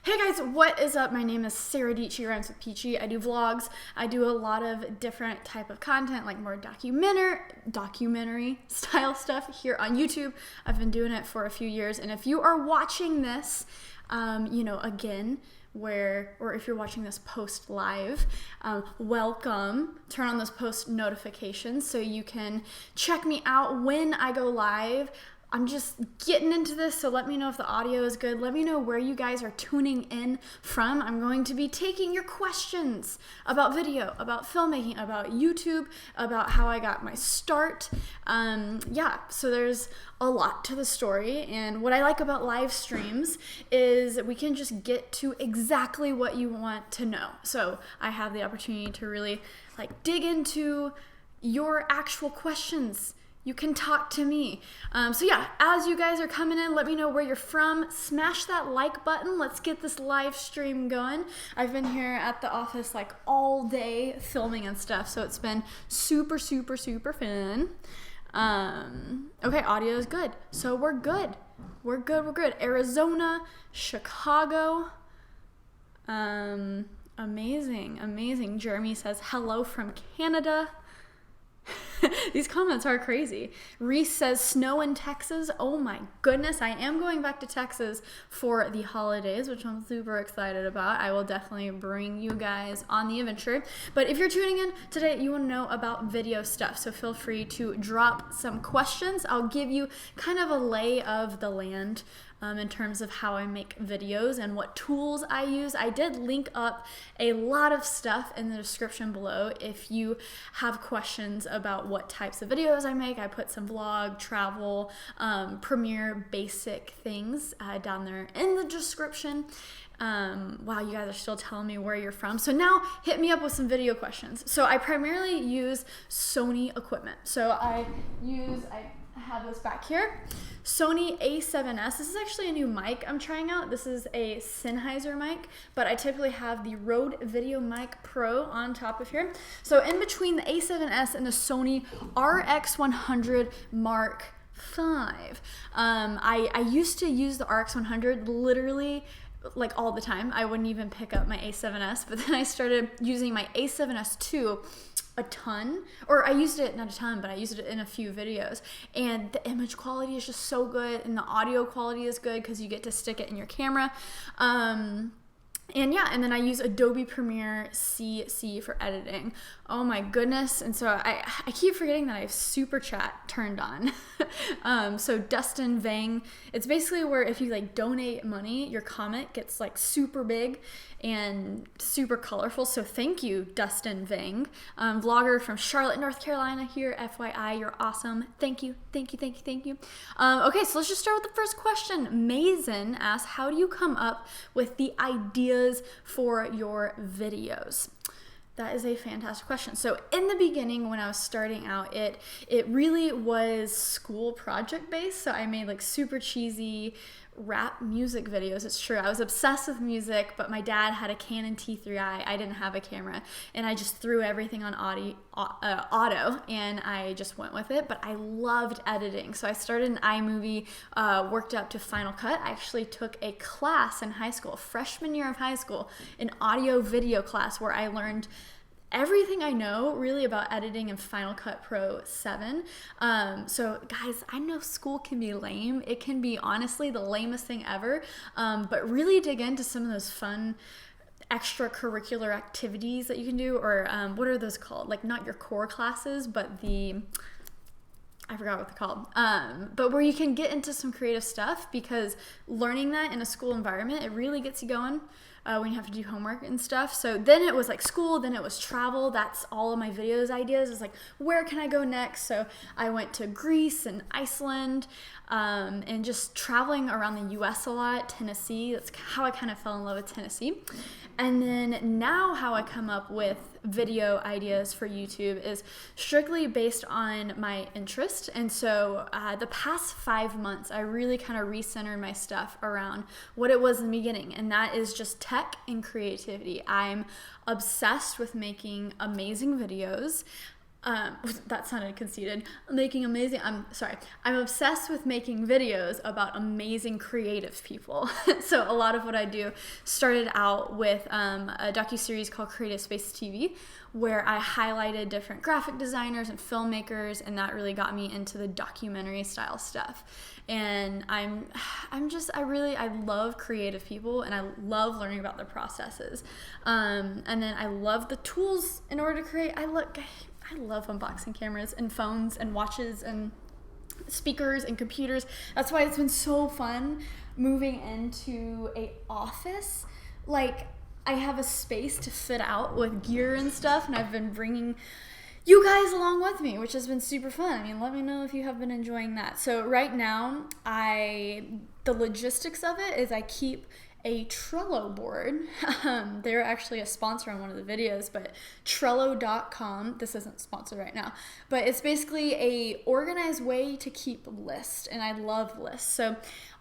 Hey guys, what is up? My name is Saradietschy, rhymes with Peachy. I do vlogs. I do a lot of different type of content, like more documentary style stuff here on YouTube. I've been doing it for a few years, and if you are watching this, again, or if you're watching this post live, welcome. Turn on those post notifications so you can check me out when I go live. I'm just getting into this, so let me know if the audio is good. Let me know where you guys are tuning in from. I'm going to be taking your questions about video, about filmmaking, about YouTube, about how I got my start. So there's a lot to the story, and what I like about live streams is we can just get to exactly what you want to know. So I have the opportunity to really dig into your actual questions. You can talk to me. As you guys are coming in, let me know where you're from. Smash that like button. Let's get this live stream going. I've been here at the office all day filming and stuff, so it's been super, super, super fun. Okay, audio is good. So we're good. We're good. Arizona, Chicago. Amazing. Jeremy says hello from Canada. These comments are crazy. Reese says snow in Texas. Oh my goodness, I am going back to Texas for the holidays, which I'm super excited about. I will definitely bring you guys on the adventure. But if you're tuning in today, you want to know about video stuff, so feel free to drop some questions. I'll give you kind of a lay of the land in terms of how I make videos and what tools I use. I did link up a lot of stuff in the description below if you have questions about what types of videos I make. I put some vlog, travel, Premiere basic things down there in the description. Wow, you guys are still telling me where you're from. So now hit me up with some video questions. So I primarily use Sony equipment. So I have this back here. Sony A7S. This is actually a new mic I'm trying out. This is a Sennheiser mic, but I typically have the Rode Video Mic Pro on top of here. So in between the A7S and the Sony RX100 Mark V. I used to use the RX100 literally all the time. I wouldn't even pick up my A7S, but then I started using my A7S II a ton, or I used it, not a ton, but I used it in a few videos, and the image quality is just so good, and the audio quality is good because you get to stick it in your camera. And then I use Adobe Premiere CC for editing. Oh my goodness. And so I keep forgetting that I have super chat turned on. So Dustin Vang, it's basically where if you donate money, your comment gets super big and super colorful. So thank you, Dustin Vang. Vlogger from Charlotte, North Carolina here. FYI, you're awesome. Thank you. Okay, so let's just start with the first question. Mazen asks, how do you come up with the ideas for your videos? That is a fantastic question. So in the beginning, when I was starting out, it really was school project based. So I made super cheesy rap music videos. It's true. I was obsessed with music, but my dad had a Canon T3i. I didn't have a camera, and I just threw everything on auto, and I just went with it. But I loved editing, so I started in iMovie, worked up to Final Cut. I actually took a class in high school, freshman year of high school, an audio video class where I learned everything I know really about editing in Final Cut Pro 7. So guys, I know school can be lame. It can be honestly the lamest thing ever, but really dig into some of those fun extracurricular activities that you can do, or what are those called? Not your core classes, but I forgot what they're called, but where you can get into some creative stuff, because learning that in a school environment, it really gets you going when you have to do homework and stuff. So then it was school, then it was travel. That's all of my videos ideas is where can I go next? So I went to Greece and Iceland, and just traveling around the US a lot. Tennessee, that's how I kind of fell in love with Tennessee. And then now how I come up with video ideas for YouTube is strictly based on my interest. And so the past 5 months, I really kind of recentered my stuff around what it was in the beginning, and that is just tech and creativity. I'm obsessed with making amazing videos. That sounded conceited. I'm obsessed with making videos about amazing creative people. So a lot of what I do started out with a docuseries called Creative Space TV, where I highlighted different graphic designers and filmmakers, and that really got me into the documentary style stuff. And I love creative people, and I love learning about their processes. And then I love the tools in order to create. I love unboxing cameras and phones and watches and speakers and computers. That's why it's been so fun moving into a office. Like, I have a space to fit out with gear and stuff, and I've been bringing you guys along with me, which has been super fun. I mean, let me know if you have been enjoying that. So right now, the logistics of it is I keep a Trello board. They're actually a sponsor on one of the videos, but Trello.com, this isn't sponsored right now, but it's basically a organized way to keep lists, and I love lists. So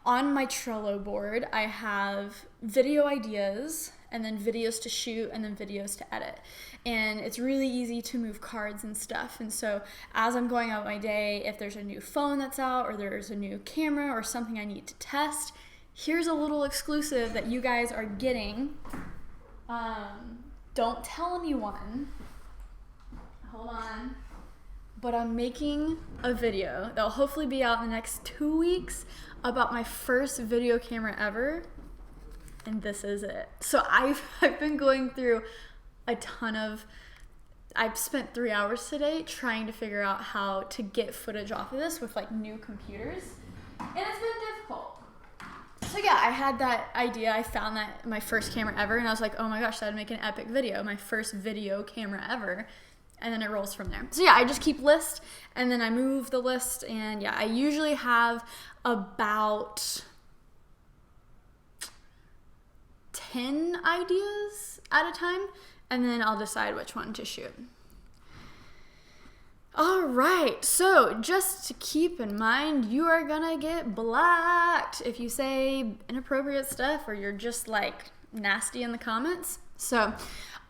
on my Trello board, I have video ideas, and then videos to shoot, and then videos to edit. And it's really easy to move cards and stuff. And so as I'm going out my day, if there's a new phone that's out, or there's a new camera or something I need to test, here's a little exclusive that you guys are getting. Don't tell anyone. Hold on. But I'm making a video that'll hopefully be out in the next 2 weeks about my first video camera ever. And this is it. So I've been going through I've spent 3 hours today trying to figure out how to get footage off of this with like new computers. And it's been difficult. So yeah, I had that idea. I found that my first camera ever, and I was like, oh my gosh, that'd make an epic video. My first video camera ever. And then it rolls from there. So yeah, I just keep lists, and then I move the list, and yeah, I usually have about 10 ideas at a time, and then I'll decide which one to shoot. All right, so just to keep in mind, you are gonna get blocked if you say inappropriate stuff or you're just like nasty in the comments. So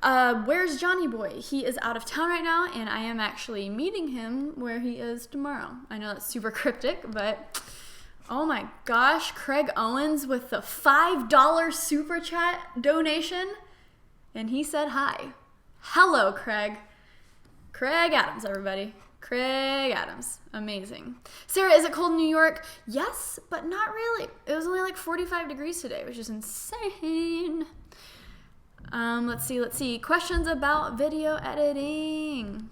where's Johnny Boy? He is out of town right now, and I am actually meeting him where he is tomorrow. I know that's super cryptic, but oh my gosh, Craig Owens with the $5 super chat donation, and he said hi. Hello, Craig. Craig Adams, everybody. Craig Adams. Amazing. Sarah, is it cold in New York? Yes, but not really. It was only like 45 degrees today, which is insane. Let's see. Questions about video editing.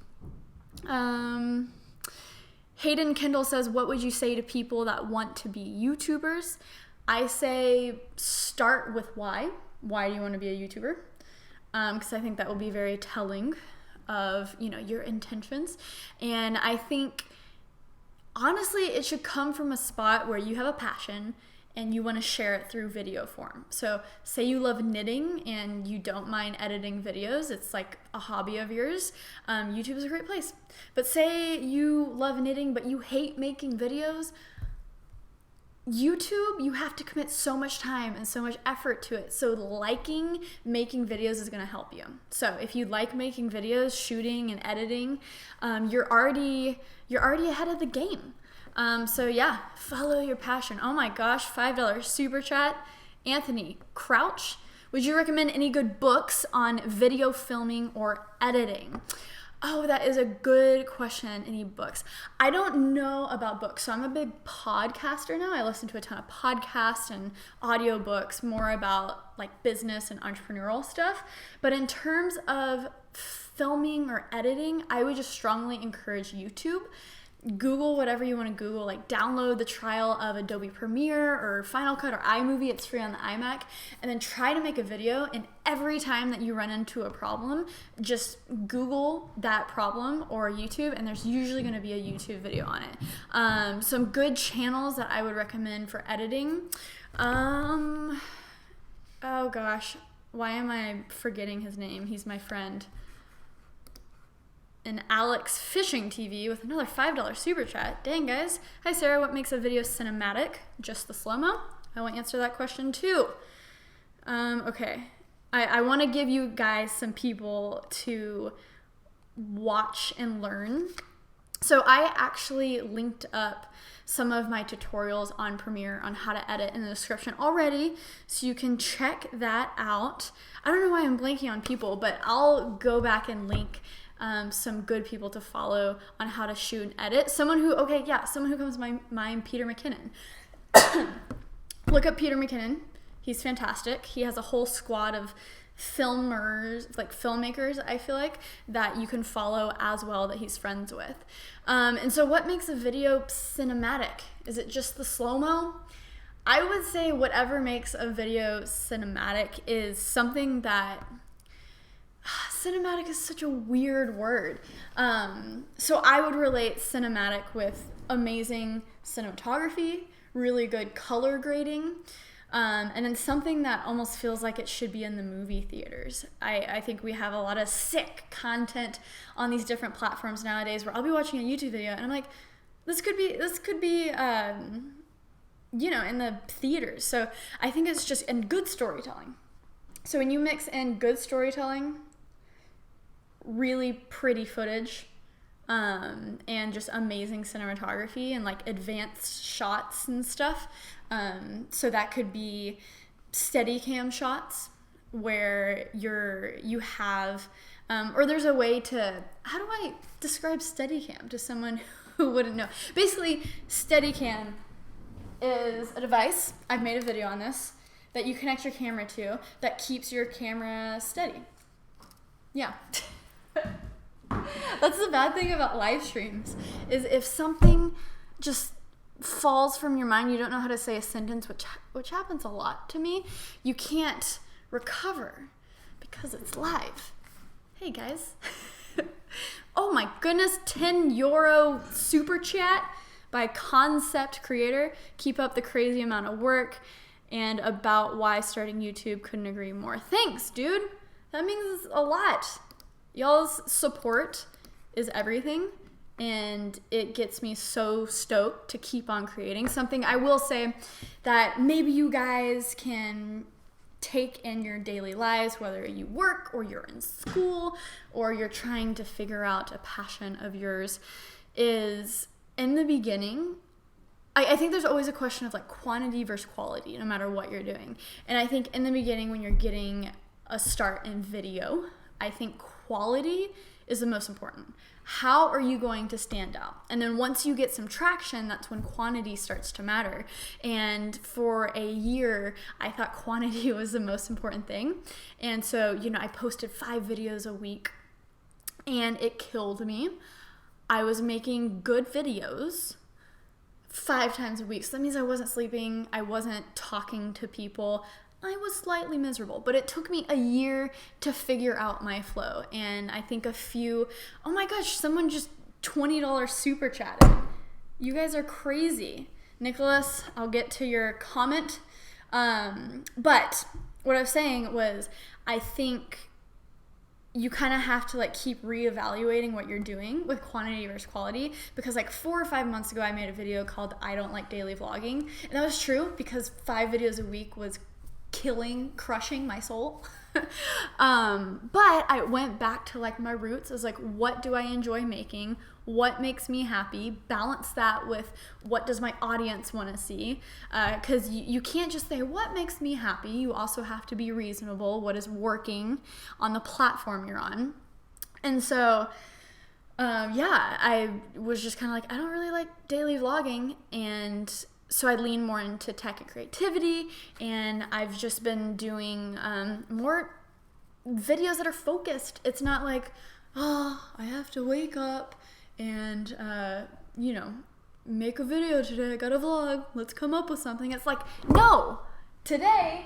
Hayden Kendall says, what would you say to people that want to be YouTubers? I say start with why. Why do you want to be a YouTuber? Because I think that will be very telling of, your intentions. And I think, honestly, it should come from a spot where you have a passion and you want to share it through video form. So say you love knitting and you don't mind editing videos. It's like a hobby of yours. YouTube is a great place. But say you love knitting, but you hate making videos. YouTube, you have to commit so much time and so much effort to it. So liking making videos is going to help you. So if you like making videos, shooting and editing, you're already ahead of the game. So yeah, follow your passion. Oh my gosh, $5 super chat. Anthony Crouch, would you recommend any good books on video filming or editing? Oh, that is a good question. Any books? I don't know about books. So I'm a big podcaster now. I listen to a ton of podcasts and audiobooks, more about like business and entrepreneurial stuff. But in terms of filming or editing, I would just strongly encourage YouTube. Google whatever you want to Google, like download the trial of Adobe Premiere or Final Cut or iMovie. It's free on the iMac. And then try to make a video, and every time that you run into a problem, just Google that problem or YouTube, and there's usually going to be a YouTube video on it. Some good channels that I would recommend for editing. Oh gosh, why am I forgetting his name? He's my friend. And Alex Fishing TV with another $5 super chat. Dang, guys. Hi, Sarah. What makes a video cinematic? Just the slow-mo? I will answer that question, too. Okay. I want to give you guys some people to watch and learn. So I actually linked up some of my tutorials on Premiere on how to edit in the description already, so you can check that out. I don't know why I'm blanking on people, but I'll go back and link some good people to follow on how to shoot and edit. Someone who comes to my mind, Peter McKinnon. Look up Peter McKinnon. He's fantastic. He has a whole squad of filmmakers, I feel like, that you can follow as well, that he's friends with. And so what makes a video cinematic? Is it just the slow-mo? I would say whatever makes a video cinematic is something that... Cinematic is such a weird word. So I would relate cinematic with amazing cinematography, really good color grading, and then something that almost feels like it should be in the movie theaters. I think we have a lot of sick content on these different platforms nowadays where I'll be watching a YouTube video and I'm like, this could be in the theaters. So I think it's just, and good storytelling. So when you mix in good storytelling, really pretty footage, and just amazing cinematography and like advanced shots and stuff. So that could be Steadicam shots where you have, or there's a way to, how do I describe Steadicam to someone who wouldn't know? Basically, Steadicam is a device, I've made a video on this, that you connect your camera to that keeps your camera steady. Yeah. That's the bad thing about live streams, is if something just falls from your mind, you don't know how to say a sentence, which happens a lot to me, you can't recover because it's live. Hey guys. Oh my goodness, €10 super chat by Concept Creator. Keep up the crazy amount of work, and about why starting YouTube, couldn't agree more. Thanks, dude. That means a lot. Y'all's support is everything, and it gets me so stoked to keep on creating something. I will say that maybe you guys can take in your daily lives, whether you work or you're in school or you're trying to figure out a passion of yours, is in the beginning, I think there's always a question of like quantity versus quality, no matter what you're doing. And I think in the beginning, when you're getting a start in video, I think quality is the most important. How are you going to stand out? And then once you get some traction, that's when quantity starts to matter. And for a year, I thought quantity was the most important thing. And so, I posted 5 videos a week, and it killed me. I was making good videos 5 times a week. So that means I wasn't sleeping, I wasn't talking to people. I was slightly miserable, but it took me a year to figure out my flow. And I think oh my gosh, someone just $20 super chatted. You guys are crazy. Nicholas, I'll get to your comment. But what I was saying was, I think you kind of have to like keep reevaluating what you're doing with quantity versus quality, because like 4 or 5 months ago, I made a video called I Don't Like Daily Vlogging. And that was true because 5 videos a week was crushing my soul. But I went back to like my roots. I was like, what do I enjoy making? What makes me happy? Balance that with what does my audience want to see? Because you can't just say what makes me happy. You also have to be reasonable. What is working on the platform you're on? And so I was just kind of like, I don't really like daily vlogging, and so I lean more into tech and creativity, and I've just been doing more videos that are focused. It's not like, I have to wake up and, make a video today. I got a vlog. Let's come up with something. It's like, no, today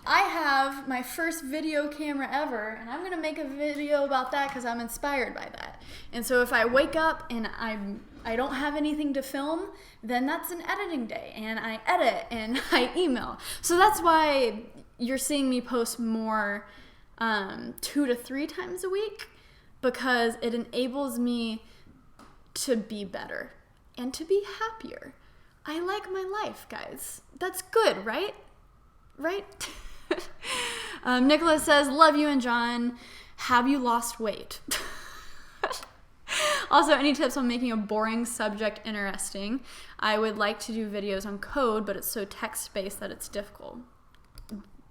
I have my first video camera ever, and I'm going to make a video about that because I'm inspired by that. And so if I wake up and I don't have anything to film, then that's an editing day, and I edit and I email. So that's why you're seeing me post more 2 to 3 times a week, because it enables me to be better and to be happier. I like my life, guys. That's good, right? Right? Nicholas says, love you and John. Have you lost weight? Also, any tips on making a boring subject interesting? I would like to do videos on code, but it's so text-based that it's difficult.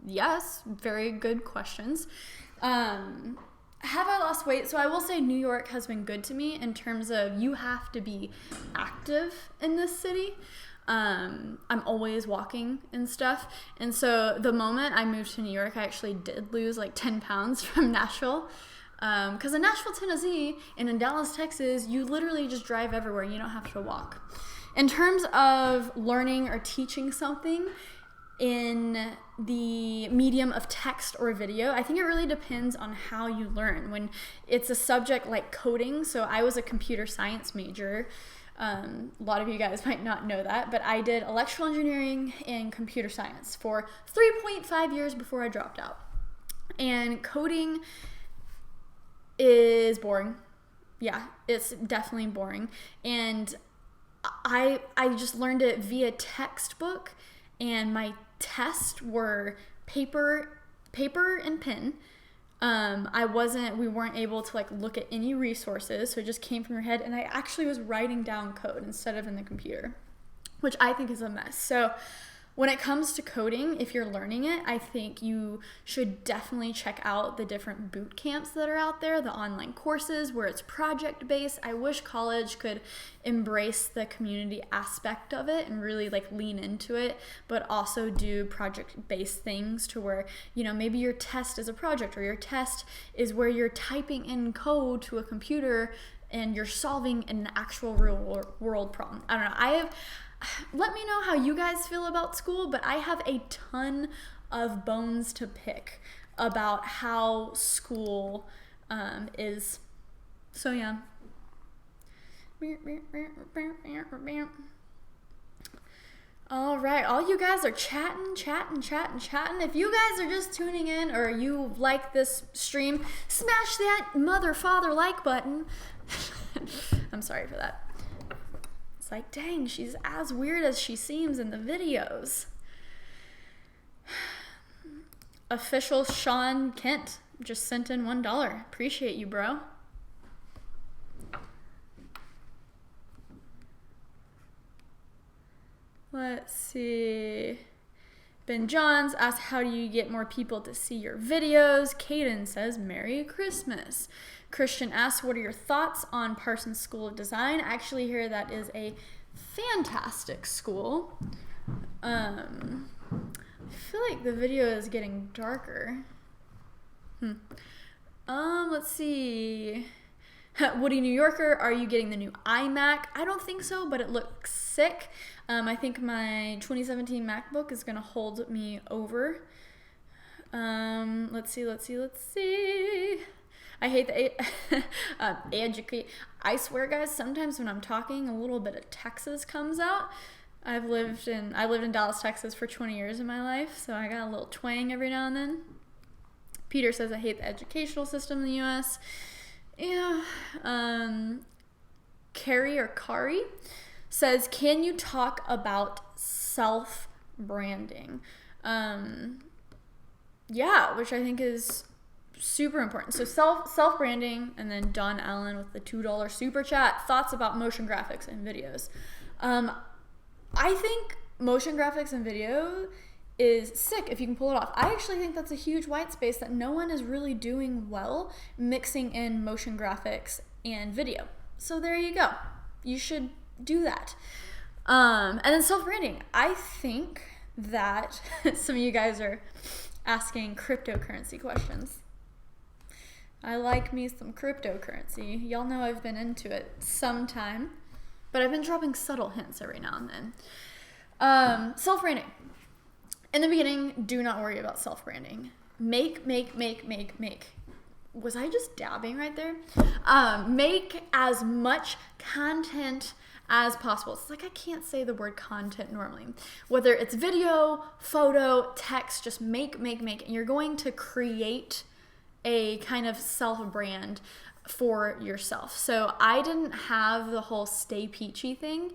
Yes, very good questions. Have I lost weight? So I will say New York has been good to me in terms of you have to be active in this city. I'm always walking and stuff. And so the moment I moved to New York, I actually did lose like 10 pounds from Nashville. Because in Nashville, Tennessee, and in Dallas, Texas, you literally just drive everywhere. You don't have to walk. In terms of learning or teaching something in the medium of text or video, I think it really depends on how you learn. When it's a subject like coding, so I was a computer science major. A lot of you guys might not know that, but I did electrical engineering and computer science for 3.5 years before I dropped out. And coding is boring. Yeah, it's definitely boring. And I just learned it via textbook, and my tests were paper and pen. We weren't able to like look at any resources, so it just came from your head, and I actually was writing down code instead of in the computer, which I think is a mess. So when it comes to coding, if you're learning it, I think you should definitely check out the different boot camps that are out there, the online courses where it's project-based. I wish college could embrace the community aspect of it and really like lean into it, but also do project-based things to where, you know, maybe your test is a project, or your test is where you're typing in code to a computer and you're solving an actual real world problem. I don't know. Let me know how you guys feel about school, but I have a ton of bones to pick about how school is. So yeah. All right, all you guys are chatting. If you guys are just tuning in or you like this stream, smash that mother-father like button. I'm sorry for that. It's like, dang, she's as weird as she seems in the videos. Official Sean Kent just sent in $1. Appreciate you, bro. Let's see. Ben Johns asked, how do you get more people to see your videos? Caden says, Merry Christmas. Christian asks, what are your thoughts on Parsons School of Design? I actually hear that is a fantastic school. I feel like the video is getting darker. Let's see. Woody New Yorker, are you getting the new iMac? I don't think so, but it looks sick. I think my 2017 MacBook is gonna hold me over. Let's see. I hate the educate. I swear, guys, sometimes when I'm talking, a little bit of Texas comes out. I lived in Dallas, Texas for 20 years of my life, so I got a little twang every now and then. Peter says, I hate the educational system in the U.S. Yeah. Carrie or Kari says, can you talk about self-branding? Yeah, which I think is super important. So self-branding, and then Don Allen with the $2 super chat. Thoughts about motion graphics and videos. I think motion graphics and video is sick if you can pull it off. I actually think that's a huge white space that no one is really doing well, mixing in motion graphics and video. So there you go. You should do that. And then self-branding. I think that some of you guys are asking cryptocurrency questions. I like me some cryptocurrency. Y'all know I've been into it sometime, but I've been dropping subtle hints every now and then. Self-branding. In the beginning, do not worry about self-branding. Make. Was I just dabbing right there? Make as much content as possible. It's like I can't say the word content normally. Whether it's video, photo, text, just make. And you're going to create a kind of self-brand for yourself. So I didn't have the whole Stay Peachy thing.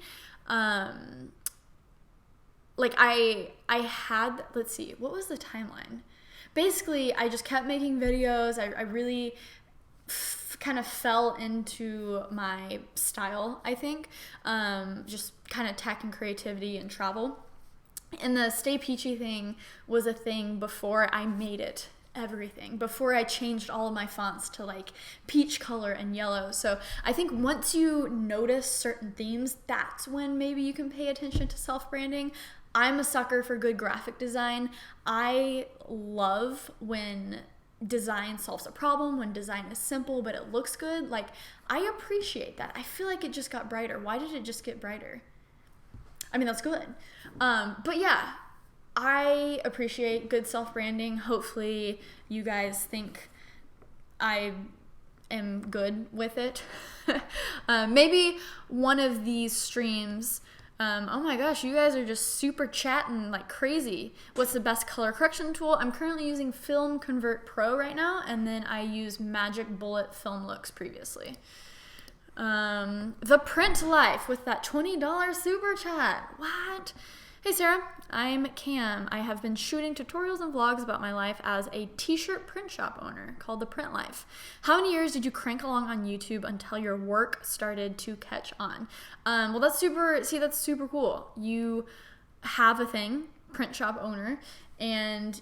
Like I had, let's see, what was the timeline? Basically, I just kept making videos. I really kind of fell into my style, I think. Just kind of tech and creativity and travel. And the Stay Peachy thing was a thing before I made it everything, before I changed all of my fonts to like peach color and yellow. So I think once you notice certain themes, that's when maybe you can pay attention to self-branding. I'm a sucker for good graphic design. I love when design solves a problem, when design is simple but it looks good. Like, I appreciate that. I feel like it just got brighter. Why did it just get brighter? I mean, that's good. But yeah, I appreciate good self-branding. Hopefully you guys think I am good with it. Maybe one of these streams, oh my gosh, you guys are just super chatting like crazy. What's the best color correction tool? I'm currently using Film Convert Pro right now, and then I used Magic Bullet Film Looks previously. The Print Life with that $20 super chat. What? Hey Sarah, I'm Cam. I have been shooting tutorials and vlogs about my life as a t-shirt print shop owner called The Print Life. How many years did you crank along on YouTube until your work started to catch on? Well, that's super cool. You have a thing, print shop owner, and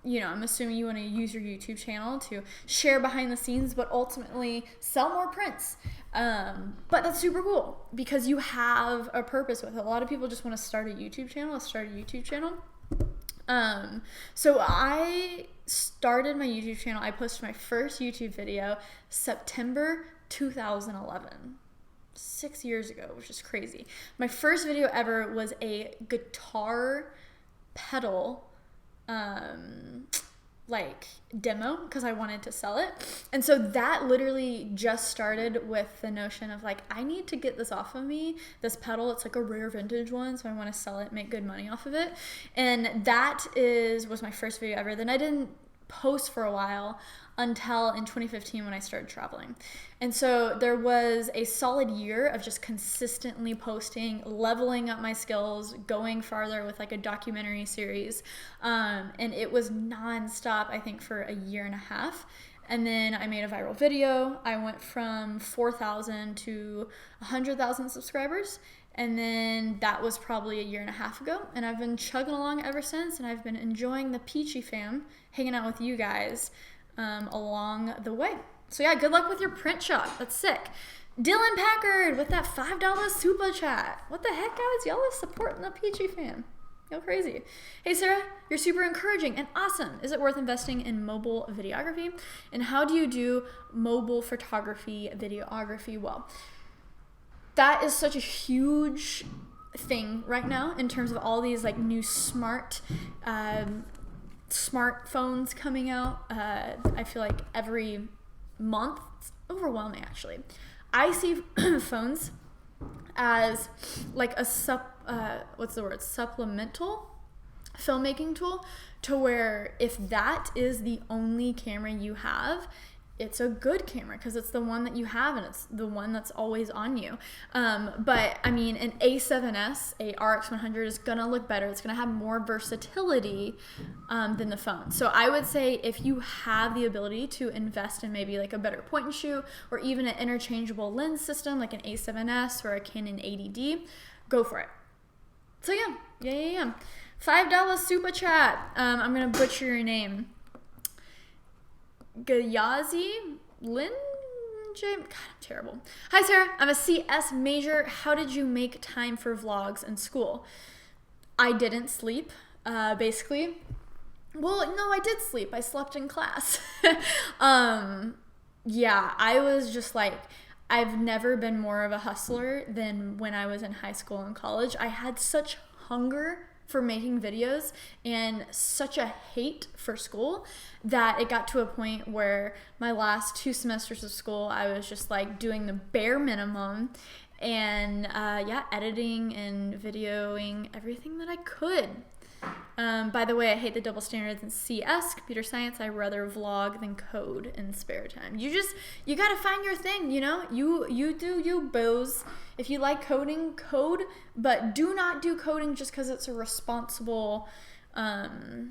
you know, I'm assuming you want to use your YouTube channel to share behind the scenes, but ultimately sell more prints. But that's super cool because you have a purpose with it. A lot of people just want to start a YouTube channel. So I started my YouTube channel. I posted my first YouTube video September 2011. 6 years ago, which is crazy. My first video ever was a guitar pedal like demo because I wanted to sell it. And so that literally just started with the notion of like, I need to get this off of me, this pedal. It's like a rare vintage one, so I want to sell it, make good money off of it. And that was my first video ever. Then I didn't post for a while until in 2015 when I started traveling. And so there was a solid year of just consistently posting, leveling up my skills, going farther with like a documentary series. And it was nonstop, I think, for a year and a half. And then I made a viral video. I went from 4,000 to 100,000 subscribers. And then that was probably a year and a half ago. And I've been chugging along ever since. And I've been enjoying the Peachy Fam, hanging out with you guys along the way. So yeah, good luck with your print shop. That's sick. Dylan Packard with that $5 super chat. What the heck, guys? Y'all are supporting the Peachy Fam. Y'all crazy. Hey Sarah, you're super encouraging and awesome. Is it worth investing in mobile videography? And how do you do mobile photography, videography well? That is such a huge thing right now in terms of all these like new smartphones coming out. I feel like every month, it's overwhelming actually. I see phones as like a supplemental filmmaking tool, to where if that is the only camera you have, it's a good camera because it's the one that you have and it's the one that's always on you. But I mean, an A7S, a RX100 is gonna look better. It's gonna have more versatility than the phone. So I would say if you have the ability to invest in maybe like a better point and shoot, or even an interchangeable lens system like an A7S or a Canon 80D, go for it. So yeah. $5 super chat. I'm gonna butcher your name. Gayazi Lin J. God, I'm terrible. Hi Sarah, I'm a CS major. How did you make time for vlogs in school? I didn't sleep, basically. Well, no, I did sleep. I slept in class. Yeah, I was just like, I've never been more of a hustler than when I was in high school and college. I had such hunger for making videos and such a hate for school that it got to a point where my last 2 semesters of school, I was just like doing the bare minimum and editing and videoing everything that I could. By the way, I hate the double standards in CS, computer science. I rather vlog than code in spare time. You gotta find your thing, you know? You do you, bows. If you like coding, code, but do not do coding just because it's a responsible, the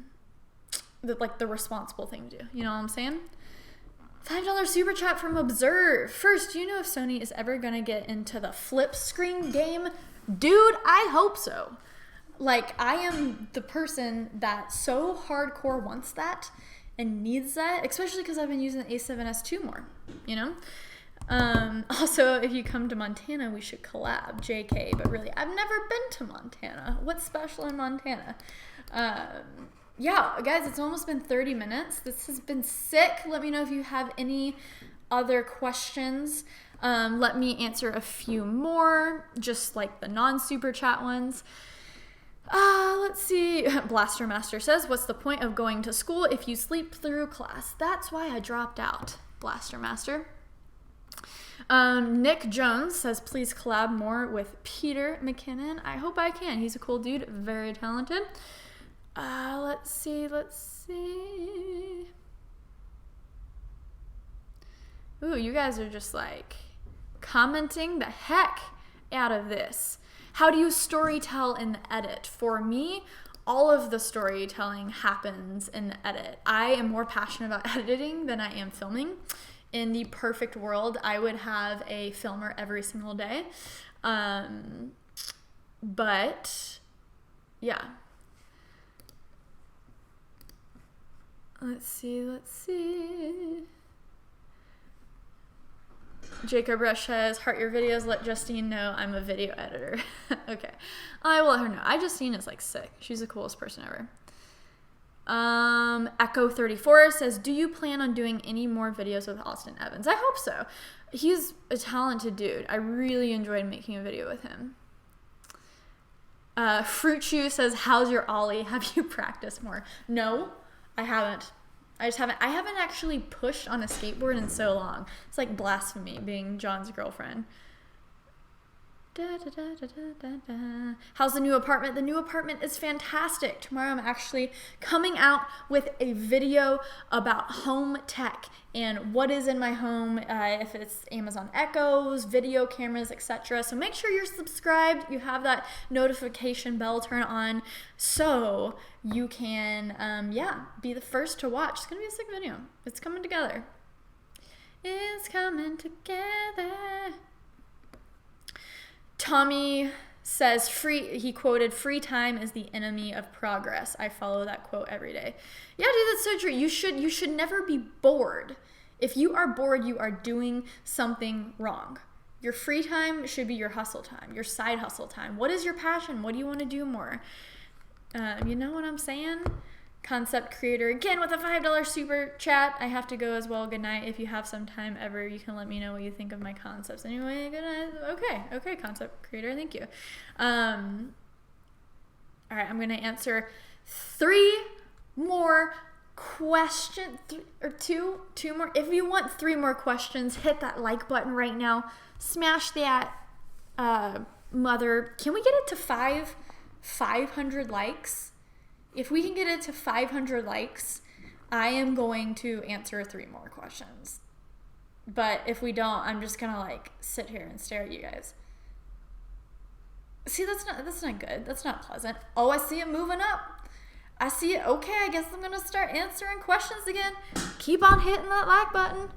responsible thing to do. You know what I'm saying? $5 super chat from Observe. First, do you know if Sony is ever going to get into the flip screen game? Dude, I hope so. Like, I am the person that so hardcore wants that and needs that, especially because I've been using the A7S II more, you know? Also, if you come to Montana, we should collab, JK, but really, I've never been to Montana. What's special in Montana? Yeah, guys, it's almost been 30 minutes. This has been sick. Let me know if you have any other questions. Let me answer a few more, just like the non-super chat ones. Let's see. Blaster Master says, what's the point of going to school if you sleep through class? That's why I dropped out, Blaster Master. Nick Jones says, please collab more with Peter McKinnon. I hope I can. He's a cool dude, very talented. Let's see. Ooh, you guys are just like commenting the heck out of this. How do you storytell in the edit? For me, all of the storytelling happens in the edit. I am more passionate about editing than I am filming. In the perfect world, I would have a filmer every single day. But yeah. Let's see. Jacob Rush says, heart your videos, let Justine know I'm a video editor. Okay. I will let her know. Justine is like sick. She's the coolest person ever. Echo34 says, do you plan on doing any more videos with Austin Evans? I hope so. He's a talented dude. I really enjoyed making a video with him. Fruit Chew says, how's your ollie? Have you practiced more? No, I haven't. I haven't actually pushed on a skateboard in so long. It's like blasphemy being John's girlfriend. How's the new apartment? The new apartment is fantastic. Tomorrow I'm actually coming out with a video about home tech and what is in my home, if it's Amazon Echoes, video cameras, etc. So make sure you're subscribed. You have that notification bell turn on so you can, be the first to watch. It's going to be a sick video. It's coming together. It's coming together. Tommy says, he quoted, free time is the enemy of progress. I follow that quote every day. Yeah, dude, that's so true. You should never be bored. If you are bored, you are doing something wrong. Your free time should be your hustle time, your side hustle time. What is your passion? What do you want to do more? You know what I'm saying? Concept creator again with a $5 super chat. I have to go as well. Good night. If you have some time ever, you can let me know what you think of my concepts. Anyway, good night. Okay, concept creator. Thank you. All right, I'm gonna answer 3 more questions, or two more. If you want 3 more questions, hit that like button right now. Smash that mother. Can we get it to 500 likes? If we can get it to 500 likes, I am going to answer 3 more questions. But if we don't, I'm just gonna like sit here and stare at you guys. See, that's not good. That's not pleasant. Oh, I see it moving up. I see it. Okay, I guess I'm gonna start answering questions again. Keep on hitting that like button.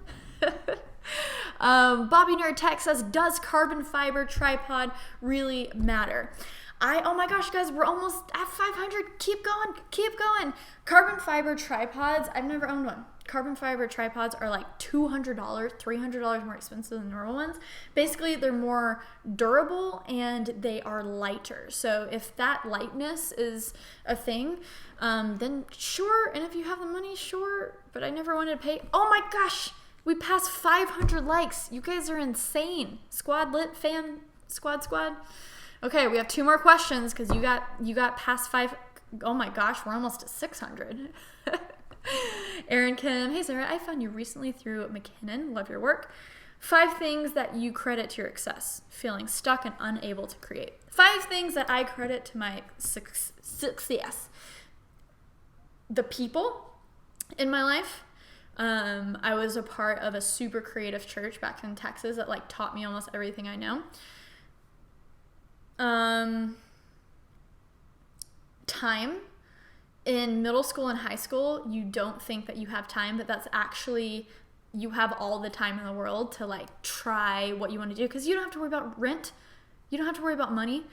Bobby Nerd Tech says, does carbon fiber tripod really matter? Oh my gosh, guys, we're almost at 500. Keep going. Carbon fiber tripods, I've never owned one. Carbon fiber tripods are like $200, $300 more expensive than normal ones. Basically, they're more durable and they are lighter. So if that lightness is a thing, then sure. And if you have the money, sure. But I never wanted to pay. Oh my gosh, we passed 500 likes. You guys are insane. Squad lit fam, squad. Okay, we have 2 more questions because you got past 5. Oh my gosh, we're almost at 600. Aaron Kim, hey Sarah, I found you recently through McKinnon. Love your work. 5 things that you credit to your success. Feeling stuck and unable to create. 5 things that I credit to my success. The people in my life. I was a part of a super creative church back in Texas that like taught me almost everything I know. Time. In middle school and high school, you don't think that you have time, but that's actually you have all the time in the world to like try what you want to do, because you don't have to worry about rent, you don't have to worry about money.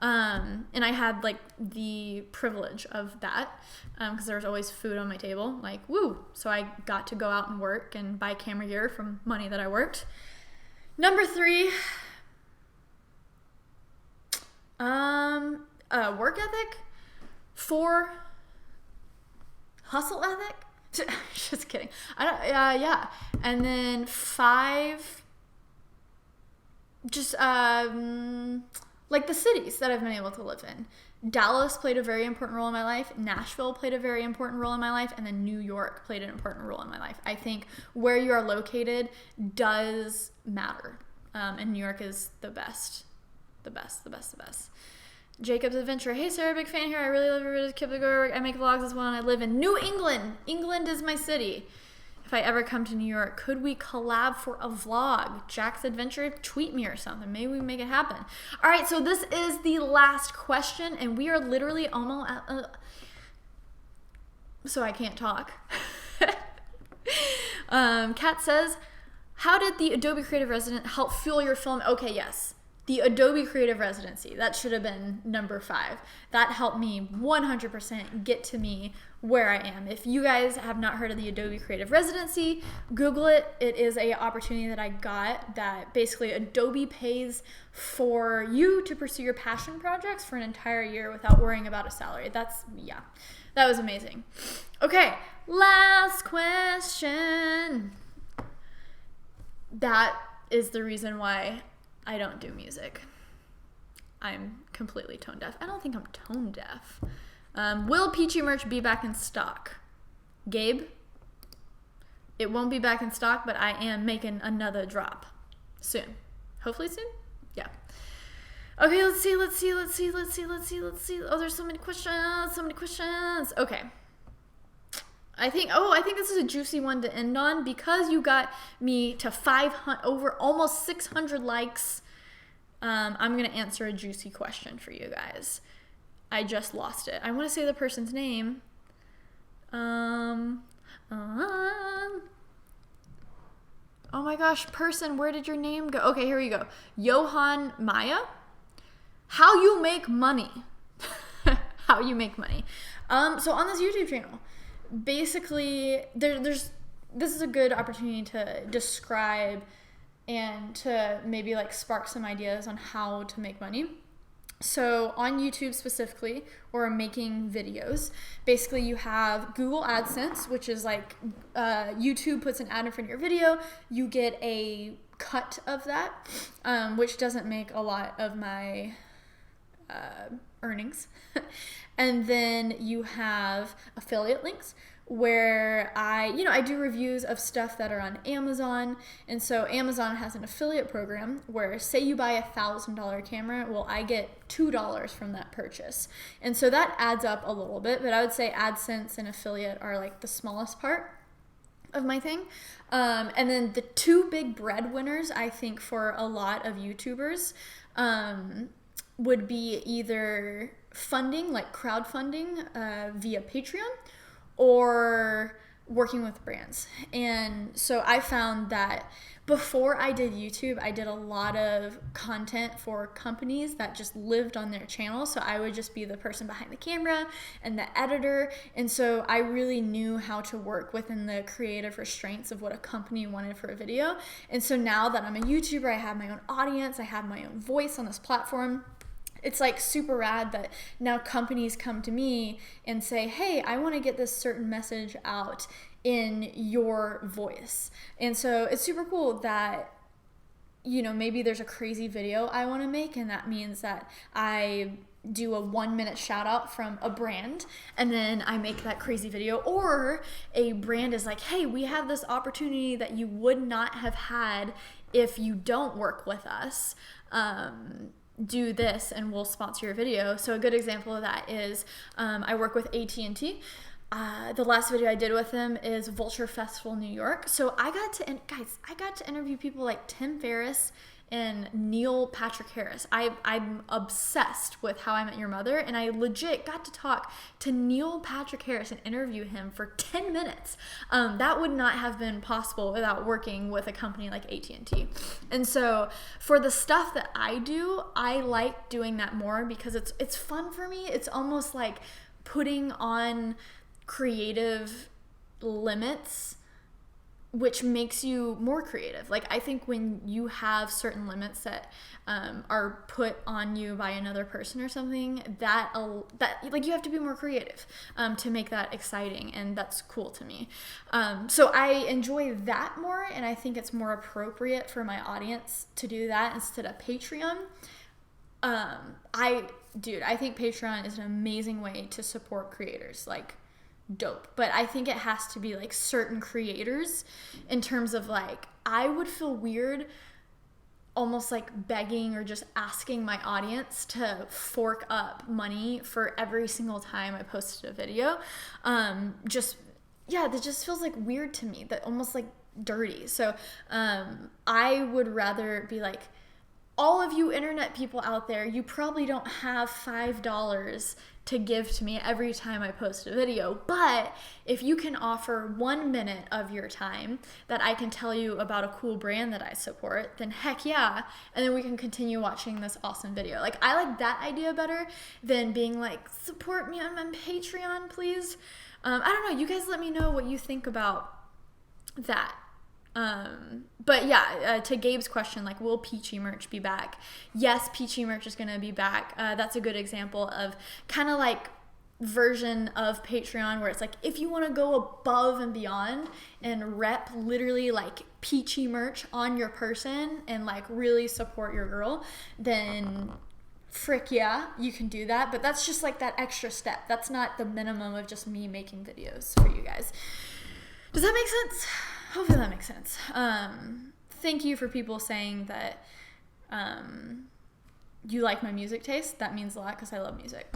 And I had like the privilege of that, because there was always food on my table, like woo. So I got to go out and work and buy camera gear from money that I worked. Number 3, work ethic. 4, hustle ethic. Just kidding. Yeah. And then 5, just like the cities that I've been able to live in. Dallas played a very important role in my life. Nashville played a very important role in my life. And then New York played an important role in my life. I think where you are located does matter. And New York is the best. The best. Jacob's Adventure. Hey, Sarah, big fan here. I really love your videos. Keep it going. I make vlogs as well, and I live in New England. England is my city. If I ever come to New York, could we collab for a vlog? Jack's Adventure, tweet me or something. Maybe we can make it happen. All right, so this is the last question, and we are literally almost at... so I can't talk. Kat says, how did the Adobe Creative Resident help fuel your film? Okay, yes. The Adobe Creative Residency, that should have been number 5. That helped me 100% get to me where I am. If you guys have not heard of the Adobe Creative Residency, Google it. It is an opportunity that I got that basically Adobe pays for you to pursue your passion projects for an entire year without worrying about a salary. That was amazing. Okay, last question. That is the reason why I don't do music. I'm completely tone deaf. I don't think I'm tone deaf. Will Peachy merch be back in stock? Gabe? It won't be back in stock, but I am making another drop soon. Hopefully soon? Yeah. Okay, let's see. Oh, there's so many questions. Okay. I think this is a juicy one to end on, because you got me to 500, over almost 600 likes. I'm going to answer a juicy question for you guys. I just lost it. I want to say the person's name. Oh my gosh, person, where did your name go? Okay, here we go. Johan Maya. How you make money. How you make money. So on this YouTube channel, basically, this is a good opportunity to describe and to maybe like spark some ideas on how to make money. So on YouTube specifically, or making videos, basically you have Google AdSense, which is like YouTube puts an ad in front of your video. You get a cut of that, which doesn't make a lot of my earnings. And then you have affiliate links, where I do reviews of stuff that are on Amazon. And so Amazon has an affiliate program where, say you buy a $1,000 camera, well, I get $2 from that purchase. And so that adds up a little bit, but I would say AdSense and affiliate are like the smallest part of my thing. And then the 2 big breadwinners, I think, for a lot of YouTubers would be either funding, like crowdfunding via Patreon, or working with brands. And so I found that before I did YouTube, I did a lot of content for companies that just lived on their channel. So I would just be the person behind the camera and the editor. And so I really knew how to work within the creative restraints of what a company wanted for a video. And so now that I'm a YouTuber, I have my own audience, I have my own voice on this platform. It's like super rad that now companies come to me and say, hey, I want to get this certain message out in your voice. And so it's super cool that, maybe there's a crazy video I want to make, and that means that I do a 1-minute shout out from a brand, and then I make that crazy video. Or a brand is like, hey, we have this opportunity that you would not have had if you don't work with us. Do this and we'll sponsor your video. So a good example of that is I work with AT&T. The last video I did with them is Vulture Festival New York. So I got to interview people like Tim Ferriss and Neil Patrick Harris. I'm obsessed with How I Met Your Mother, and I legit got to talk to Neil Patrick Harris and interview him for 10 minutes. That would not have been possible without working with a company like AT&T. And so for the stuff that I do, I like doing that more because it's fun for me. It's almost like putting on creative limits, which makes you more creative. Like, I think when you have certain limits that are put on you by another person or something, that like, you have to be more creative to make that exciting, and that's cool to me. So I enjoy that more, and I think it's more appropriate for my audience to do that instead of Patreon. I think Patreon is an amazing way to support creators. Like, dope. But I think it has to be like certain creators, in terms of like, I would feel weird almost like begging or just asking my audience to fork up money for every single time I posted a video. That just feels like weird to me, that almost like dirty. So I would rather be like, all of you internet people out there, you probably don't have $5 to give to me every time I post a video, but if you can offer 1 minute of your time that I can tell you about a cool brand that I support, then heck yeah, and then we can continue watching this awesome video. Like, I like that idea better than being like, support me on my Patreon, please. I don't know, you guys let me know what you think about that. But yeah, to Gabe's question, like, will Peachy merch be back? Yes, Peachy merch is going to be back. That's a good example of kind of like version of Patreon where it's like, if you want to go above and beyond and rep literally like Peachy merch on your person and like really support your girl, then frick yeah, you can do that. But that's just like that extra step. That's not the minimum of just me making videos for you guys. Does that make sense? Hopefully that makes sense. Thank you for people saying that you like my music taste. That means a lot because I love music.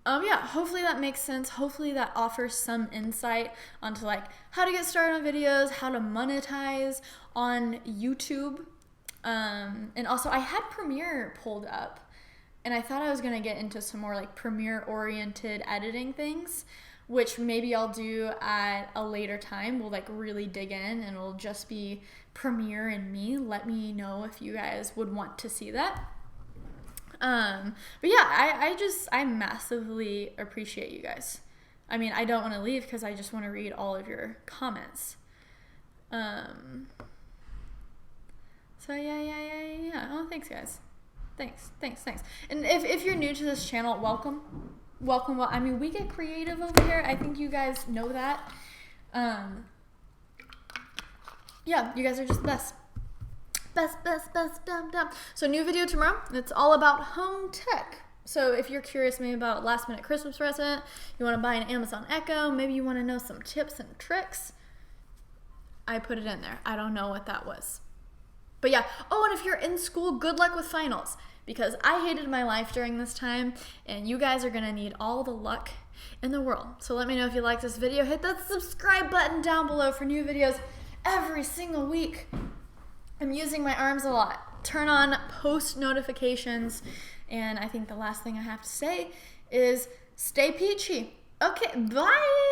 Yeah, hopefully that makes sense. Hopefully that offers some insight onto like how to get started on videos, how to monetize on YouTube. And also I had Premiere pulled up, and I thought I was gonna get into some more like Premiere oriented editing things, which maybe I'll do at a later time. We'll like really dig in, and it'll just be Premiere and me. Let me know if you guys would want to see that. But yeah, I massively appreciate you guys. I mean, I don't want to leave because I just want to read all of your comments. So yeah. Oh, thanks guys. Thanks. And if you're new to this channel, welcome. Well, I mean, we get creative over here. I think you guys know that. Yeah, you guys are just the best. Best. So new video tomorrow. It's all about home tech. So if you're curious maybe about last minute Christmas present, you want to buy an Amazon Echo, maybe you want to know some tips and tricks, I put it in there. I don't know what that was. But yeah. Oh, and if you're in school, good luck with finals, because I hated my life during this time, and you guys are going to need all the luck in the world. So let me know if you like this video. Hit that subscribe button down below for new videos every single week. I'm using my arms a lot. Turn on post notifications. And I think the last thing I have to say is stay peachy. Okay, bye.